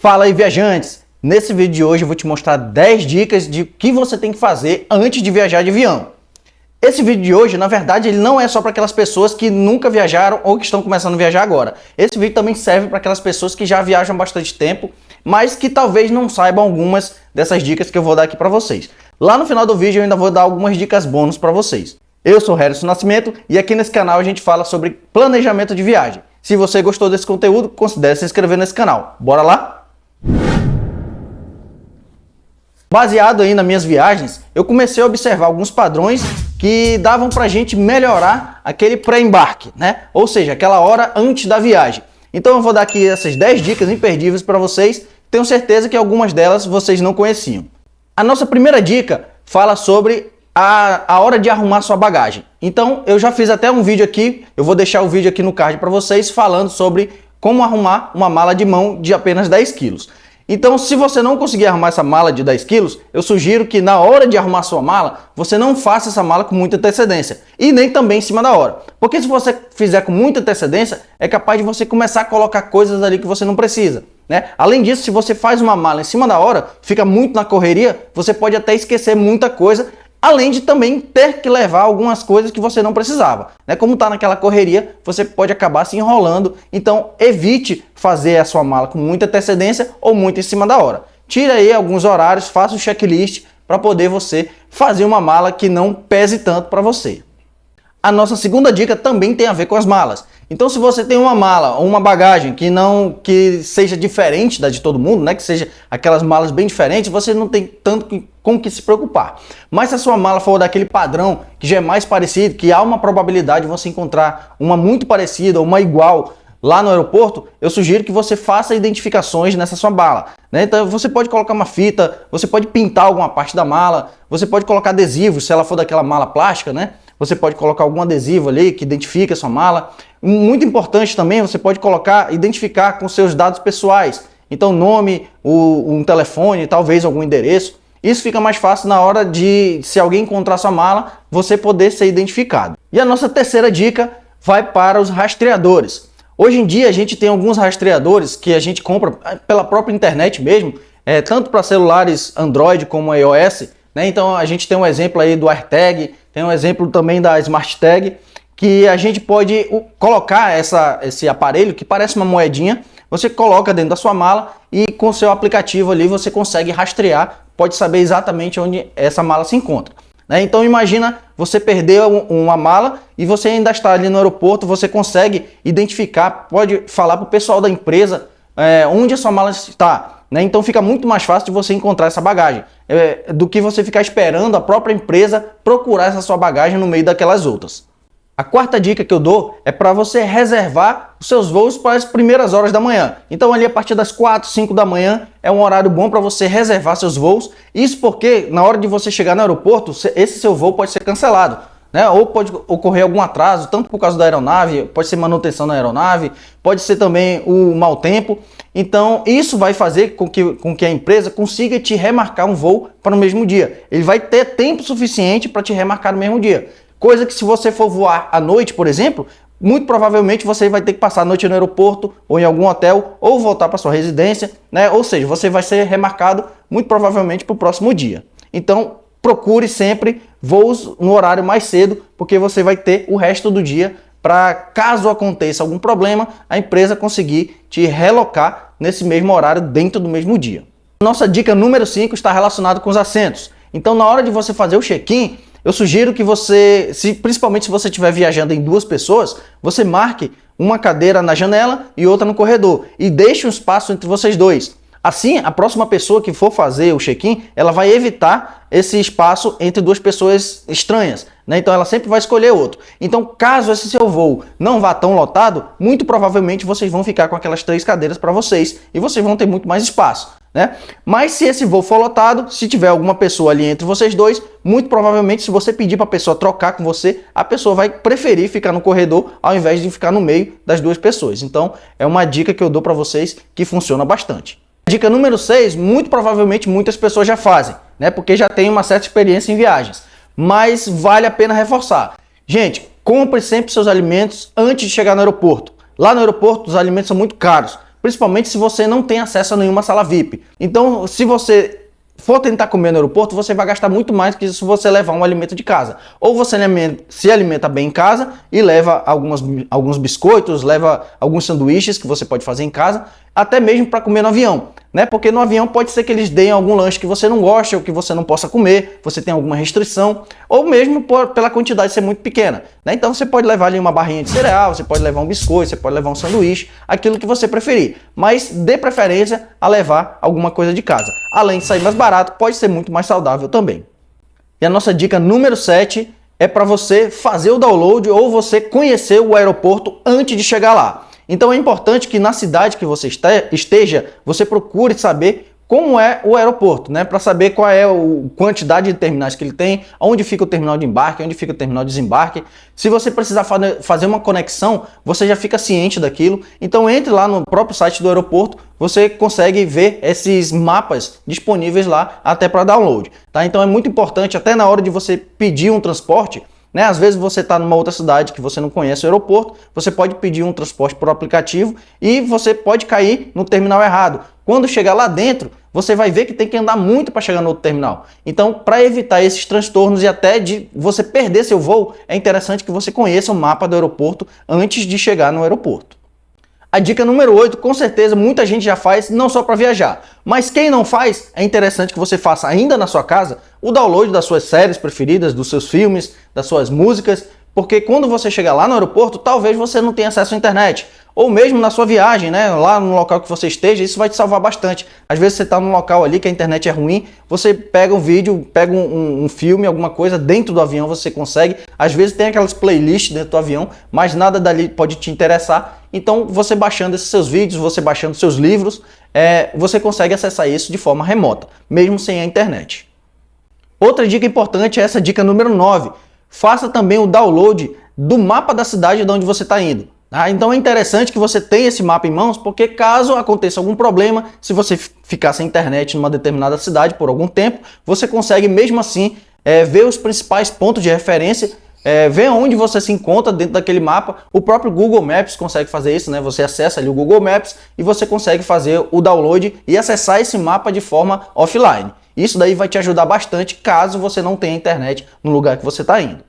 Fala aí, viajantes! Nesse vídeo de hoje eu vou te mostrar 10 dicas de o que você tem que fazer antes de viajar de avião. Esse vídeo de hoje, na verdade, ele não é só para aquelas pessoas que nunca viajaram ou que estão começando a viajar agora. Esse vídeo também serve para aquelas pessoas que já viajam há bastante tempo, mas que talvez não saibam algumas dessas dicas que eu vou dar aqui para vocês. Lá no final do vídeo eu ainda vou dar algumas dicas bônus para vocês. Eu sou Harrison Nascimento e aqui nesse canal a gente fala sobre planejamento de viagem. Se você gostou desse conteúdo, considere se inscrever nesse canal. Bora lá? Baseado aí nas minhas viagens, eu comecei a observar alguns padrões que davam pra gente melhorar aquele pré-embarque, né? Ou seja, aquela hora antes da viagem. Então eu vou dar aqui essas 10 dicas imperdíveis para vocês. Tenho certeza que algumas delas vocês não conheciam. A nossa primeira dica fala sobre a hora de arrumar sua bagagem. Então eu já fiz até um vídeo aqui, eu vou deixar o vídeo aqui no card para vocês falando sobre como arrumar uma mala de mão de apenas 10 quilos. Então, se você não conseguir arrumar essa mala de 10 quilos, eu sugiro que na hora de arrumar sua mala, você não faça essa mala com muita antecedência. E nem também em cima da hora. Porque se você fizer com muita antecedência, é capaz de você começar a colocar coisas ali que você não precisa, né? Além disso, se você faz uma mala em cima da hora, fica muito na correria, você pode até esquecer muita coisa, além de também ter que levar algumas coisas que você não precisava, né? Como está naquela correria, você pode acabar se enrolando. Então, evite fazer a sua mala com muita antecedência ou muito em cima da hora. Tire aí alguns horários, faça um checklist para poder você fazer uma mala que não pese tanto para você. A nossa segunda dica também tem a ver com as malas. Então, se você tem uma mala ou uma bagagem que seja diferente da de todo mundo, né, que seja aquelas malas bem diferentes, você não tem tanto com que se preocupar. Mas se a sua mala for daquele padrão que já é mais parecido, que há uma probabilidade de você encontrar uma muito parecida ou uma igual lá no aeroporto, eu sugiro que você faça identificações nessa sua mala, né? Então você pode colocar uma fita, você pode pintar alguma parte da mala, você pode colocar adesivos, se ela for daquela mala plástica, né? Você pode colocar algum adesivo ali que identifique a sua mala. Muito importante também, você pode identificar com seus dados pessoais. Então nome, um telefone, talvez algum endereço. Isso fica mais fácil na hora de, se alguém encontrar sua mala, você poder ser identificado. E a nossa terceira dica vai para os rastreadores. Hoje em dia a gente tem alguns rastreadores que a gente compra pela própria internet mesmo, tanto para celulares Android como iOS, né? Então a gente tem um exemplo aí do AirTag, tem um exemplo também da SmartTag, que a gente pode colocar esse aparelho que parece uma moedinha, você coloca dentro da sua mala e com o seu aplicativo ali você consegue rastrear, pode saber exatamente onde essa mala se encontra, né? Então imagina você perder uma mala e você ainda está ali no aeroporto, você consegue identificar, pode falar para o pessoal da empresa onde a sua mala está, né? Então fica muito mais fácil de você encontrar essa bagagem, do que você ficar esperando a própria empresa procurar essa sua bagagem no meio daquelas outras. A quarta dica que eu dou é para você reservar os seus voos para as primeiras horas da manhã. Então ali a partir das 4, 5 da manhã é um horário bom para você reservar seus voos. Isso porque na hora de você chegar no aeroporto, esse seu voo pode ser cancelado, né? Ou pode ocorrer algum atraso, tanto por causa da aeronave, pode ser manutenção na aeronave, pode ser também o mau tempo. Então isso vai fazer com que a empresa consiga te remarcar um voo para o mesmo dia. Ele vai ter tempo suficiente para te remarcar no mesmo dia. Coisa que se você for voar à noite, por exemplo, muito provavelmente você vai ter que passar a noite no aeroporto ou em algum hotel ou voltar para sua residência, né? Ou seja, você vai ser remarcado muito provavelmente para o próximo dia. Então procure sempre voos no horário mais cedo, porque você vai ter o resto do dia para, caso aconteça algum problema, a empresa conseguir te relocar nesse mesmo horário dentro do mesmo dia. Nossa dica número 5 está relacionada com os assentos. Então na hora de você fazer o check-in, eu sugiro que você, principalmente se você estiver viajando em 2 pessoas, você marque uma cadeira na janela e outra no corredor e deixe um espaço entre vocês dois. Assim, a próxima pessoa que for fazer o check-in, ela vai evitar esse espaço entre 2 pessoas estranhas, né? Então ela sempre vai escolher outro. Então, caso esse seu voo não vá tão lotado, muito provavelmente vocês vão ficar com aquelas 3 cadeiras para vocês e vocês vão ter muito mais espaço, né? Mas se esse voo for lotado, se tiver alguma pessoa ali entre vocês dois, muito provavelmente se você pedir para a pessoa trocar com você, a pessoa vai preferir ficar no corredor ao invés de ficar no meio das 2 pessoas. Então é uma dica que eu dou para vocês que funciona bastante. Dica número 6, muito provavelmente muitas pessoas já fazem, né? Porque já tem uma certa experiência em viagens, mas vale a pena reforçar. Gente, compre sempre seus alimentos antes de chegar no aeroporto. Lá no aeroporto os alimentos são muito caros. principalmente se você não tem acesso a nenhuma sala VIP. Então, se você for tentar comer no aeroporto, você vai gastar muito mais que se você levar um alimento de casa. Ou você se alimenta bem em casa e leva alguns biscoitos, leva alguns sanduíches que você pode fazer em casa, até mesmo para comer no avião, né? Porque no avião pode ser que eles deem algum lanche que você não goste ou que você não possa comer, você tem alguma restrição, ou mesmo pela quantidade ser muito pequena, né? Então você pode levar ali uma barrinha de cereal, você pode levar um biscoito, você pode levar um sanduíche, aquilo que você preferir, mas dê preferência a levar alguma coisa de casa. Além de sair mais barato, pode ser muito mais saudável também. E a nossa dica número 7 é para você fazer o download ou você conhecer o aeroporto antes de chegar lá. Então é importante que na cidade que você esteja, você procure saber como é o aeroporto, né? Para saber qual é a quantidade de terminais que ele tem, onde fica o terminal de embarque, onde fica o terminal de desembarque. Se você precisar fazer uma conexão, você já fica ciente daquilo. Então entre lá no próprio site do aeroporto, você consegue ver esses mapas disponíveis lá até para download, tá? Então é muito importante, até na hora de você pedir um transporte, né? Às vezes você está numa outra cidade que você não conhece o aeroporto, você pode pedir um transporte por aplicativo e você pode cair no terminal errado. Quando chegar lá dentro, você vai ver que tem que andar muito para chegar no outro terminal. Então, para evitar esses transtornos e até de você perder seu voo, é interessante que você conheça o mapa do aeroporto antes de chegar no aeroporto. A dica número 8, com certeza muita gente já faz, não só para viajar, mas quem não faz, é interessante que você faça ainda na sua casa o download das suas séries preferidas, dos seus filmes, das suas músicas, porque quando você chegar lá no aeroporto, talvez você não tenha acesso à internet, ou mesmo na sua viagem, né, lá no local que você esteja, isso vai te salvar bastante. Às vezes você está num local ali que a internet é ruim, você pega um vídeo, pega um filme, alguma coisa, dentro do avião você consegue. Às vezes tem aquelas playlists dentro do avião, mas nada dali pode te interessar. Então você baixando esses seus vídeos, você baixando seus livros, você consegue acessar isso de forma remota, mesmo sem a internet. Outra dica importante é essa dica número 9. Faça também o download do mapa da cidade de onde você está indo. Então é interessante que você tenha esse mapa em mãos, porque caso aconteça algum problema, se você ficar sem internet numa determinada cidade por algum tempo, você consegue mesmo assim ver os principais pontos de referência, ver onde você se encontra dentro daquele mapa. O próprio Google Maps consegue fazer isso, né? Você acessa ali o Google Maps e você consegue fazer o download e acessar esse mapa de forma offline. Isso daí vai te ajudar bastante caso você não tenha internet no lugar que você está indo.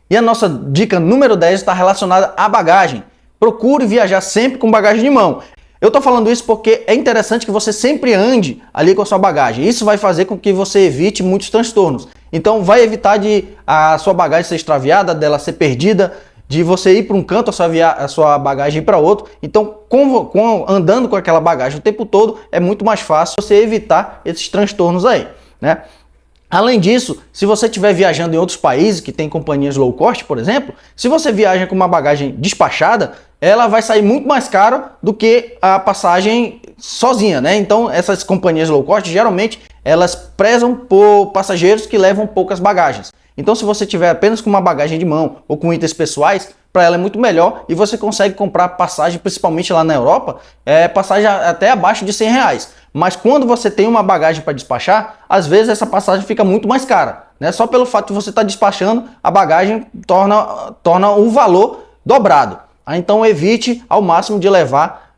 E a nossa dica número 10 está relacionada à bagagem. Procure viajar sempre com bagagem de mão. Eu estou falando isso porque é interessante que você sempre ande ali com a sua bagagem. Isso vai fazer com que você evite muitos transtornos. Então vai evitar de a sua bagagem ser extraviada, dela ser perdida, de você ir para um canto, a sua bagagem ir para outro. Então andando com aquela bagagem o tempo todo, é muito mais fácil você evitar esses transtornos aí, né? Além disso, se você estiver viajando em outros países que tem companhias low cost, por exemplo, se você viaja com uma bagagem despachada, ela vai sair muito mais caro do que a passagem sozinha, né? Então, essas companhias low cost, geralmente, elas prezam por passageiros que levam poucas bagagens. Então, se você tiver apenas com uma bagagem de mão ou com itens pessoais, para ela é muito melhor e você consegue comprar passagem, principalmente lá na Europa, passagem até abaixo de R$100. Mas quando você tem uma bagagem para despachar, às vezes essa passagem fica muito mais cara, né? Só pelo fato de você estar despachando, a bagagem torna o valor dobrado. Então evite ao máximo de levar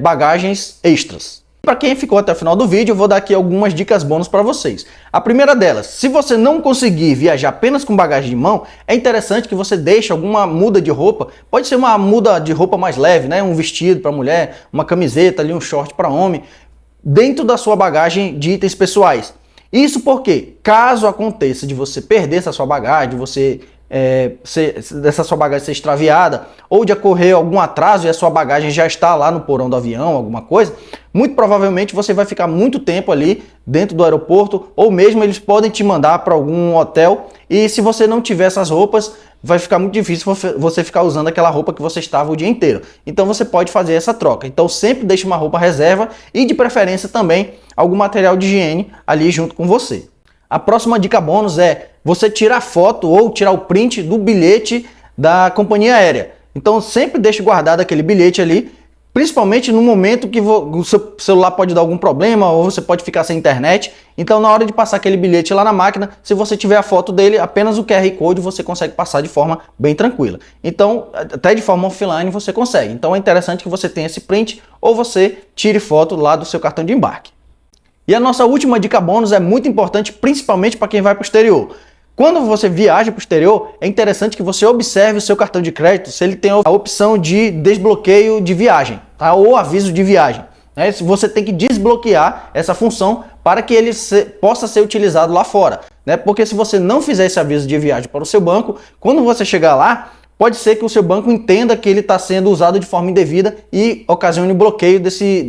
bagagens extras. Para quem ficou até o final do vídeo, eu vou dar aqui algumas dicas bônus para vocês. A primeira delas, se você não conseguir viajar apenas com bagagem de mão, é interessante que você deixe alguma muda de roupa. Pode ser uma muda de roupa mais leve, né? Um vestido para mulher, uma camiseta, ali, um short para homem, dentro da sua bagagem de itens pessoais. Isso porque, caso aconteça de você perder essa sua bagagem, dessa sua bagagem ser extraviada, ou de ocorrer algum atraso e a sua bagagem já está lá no porão do avião, alguma coisa, muito provavelmente você vai ficar muito tempo ali dentro do aeroporto, ou mesmo eles podem te mandar para algum hotel, e se você não tiver essas roupas, vai ficar muito difícil você ficar usando aquela roupa que você estava o dia inteiro. Então você pode fazer essa troca. Então sempre deixe uma roupa reserva e de preferência também algum material de higiene ali junto com você. A próxima dica bônus é você tirar foto ou tirar o print do bilhete da companhia aérea. Então sempre deixe guardado aquele bilhete ali, Principalmente no momento que o seu celular pode dar algum problema ou você pode ficar sem internet. Então, na hora de passar aquele bilhete lá na máquina, se você tiver a foto dele, apenas o QR Code você consegue passar de forma bem tranquila. Então, até de forma offline você consegue. Então, é interessante que você tenha esse print ou você tire foto lá do seu cartão de embarque. E a nossa última dica bônus é muito importante, principalmente para quem vai para o exterior. Quando você viaja para o exterior, é interessante que você observe o seu cartão de crédito se ele tem a opção de desbloqueio de viagem, tá? Ou aviso de viagem. Né? Você tem que desbloquear essa função para que ele possa ser utilizado lá fora. Né? Porque se você não fizer esse aviso de viagem para o seu banco, quando você chegar lá, pode ser que o seu banco entenda que ele está sendo usado de forma indevida e ocasione o bloqueio desse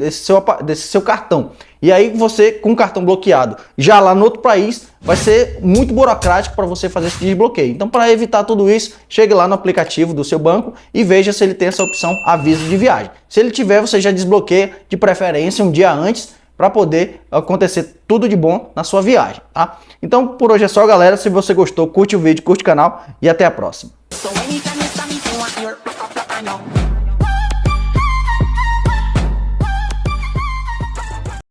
seu cartão. E aí você, com o cartão bloqueado, já lá no outro país, vai ser muito burocrático para você fazer esse desbloqueio. Então, para evitar tudo isso, chegue lá no aplicativo do seu banco e veja se ele tem essa opção aviso de viagem. Se ele tiver, você já desbloqueia, de preferência um dia antes, para poder acontecer tudo de bom na sua viagem, tá? Então, por hoje é só, galera. Se você gostou, curte o vídeo, curte o canal e até a próxima.